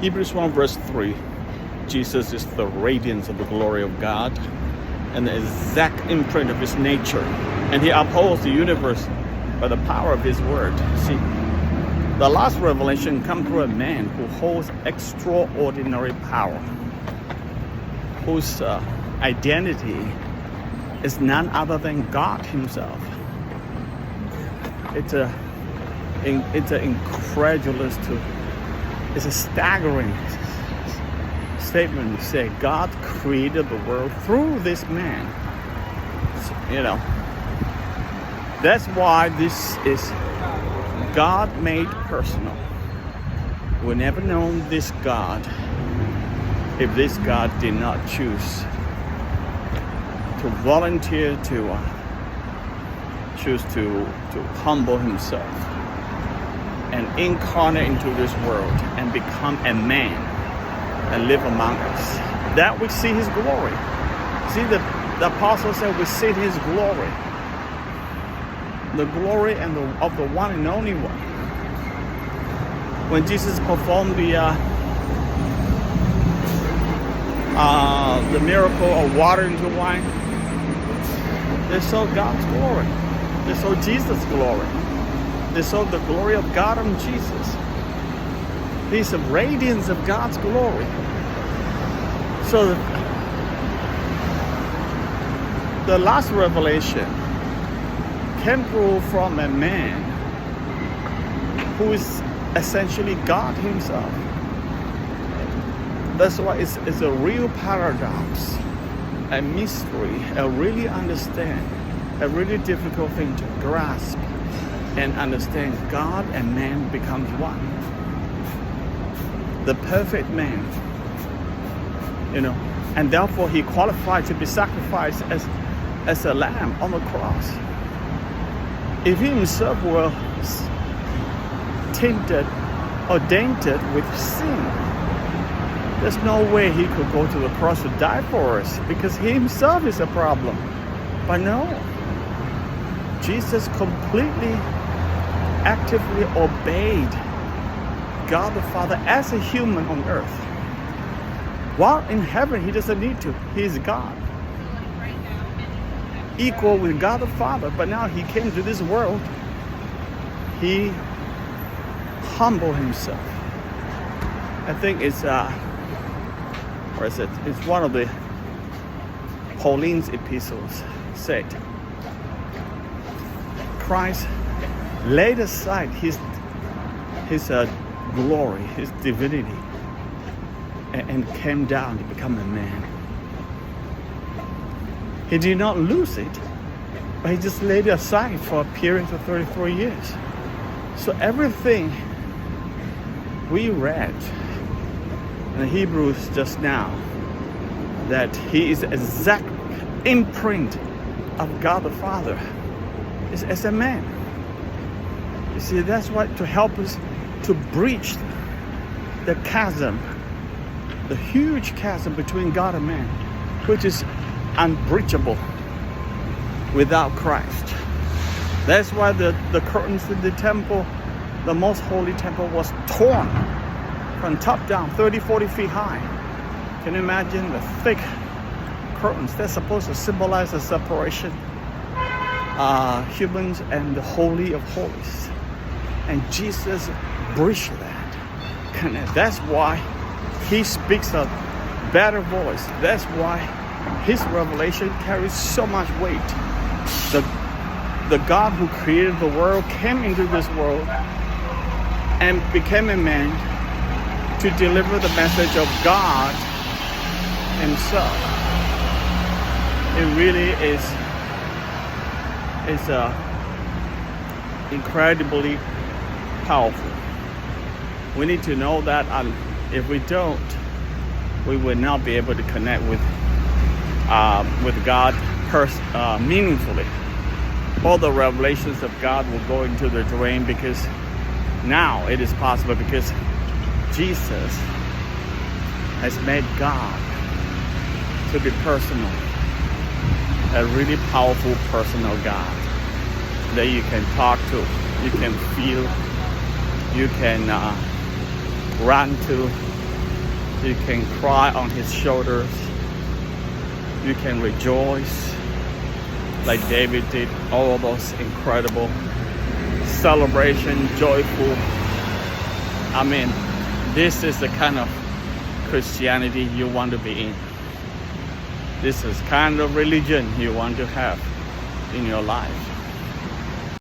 Hebrews 1 verse 3, Jesus is the radiance of the glory of God and the exact imprint of his nature. And he upholds the universe by the power of his word. See, the last revelation comes through a man who holds extraordinary power, whose identity is none other than God himself. It's a staggering statement to say God created the world through this man. You know, that's why this is God made personal. We never known this God if this God did not choose to volunteer to choose to humble himself and incarnate into this world and become a man and live among us, that we see his glory. See, the apostle said we see his glory, the glory of the one and only one. When Jesus performed the miracle of water into wine, they saw God's glory. They saw Jesus' glory. They saw the glory of God in Jesus. He's the radiance of God's glory. So the last revelation came through from a man who is essentially God himself. That's why it's a real paradox, a mystery, a really difficult thing to grasp and understand. God and man becomes one. The perfect man, and therefore he qualified to be sacrificed as a lamb on the cross. If he himself were tainted or tainted with sin, there's no way he could go to the cross to die for us, because he himself is a problem. But no, Jesus completely, actively obeyed God the Father as a human on earth. While in heaven, he doesn't need to. He is God, equal with God the Father. But now he came to this world. He humbled himself. I think it's it's one of the Pauline's epistles said, Christ laid aside his glory, his divinity, and came down to become a man. He did not lose it, but he just laid it aside for a period of 33 years. So everything we read in Hebrews just now, that he is the exact imprint of God the Father, is as a man. You see, that's why, to help us to breach the chasm, the huge chasm between God and man, which is unbreachable without Christ. That's why the curtains in the temple, the most holy temple, was torn from top down, 30, 40 feet high. Can you imagine the thick curtains? They're supposed to symbolize the separation, humans and the Holy of Holies. And Jesus breached that. And that's why he speaks a better voice. That's why his revelation carries so much weight. The God who created the world came into this world and became a man to deliver the message of God himself. It really is incredibly powerful. We need to know that, if we don't, we will not be able to connect with God meaningfully. All the revelations of God will go into the drain, because now it is possible, because Jesus has made God to be personal, a really powerful personal God that you can talk to, you can feel, you can run to, You can cry on his shoulders. You can rejoice like David did. All those incredible celebration, joyful. I mean, this is the kind of Christianity you want to be in. This is kind of religion you want to have in your life.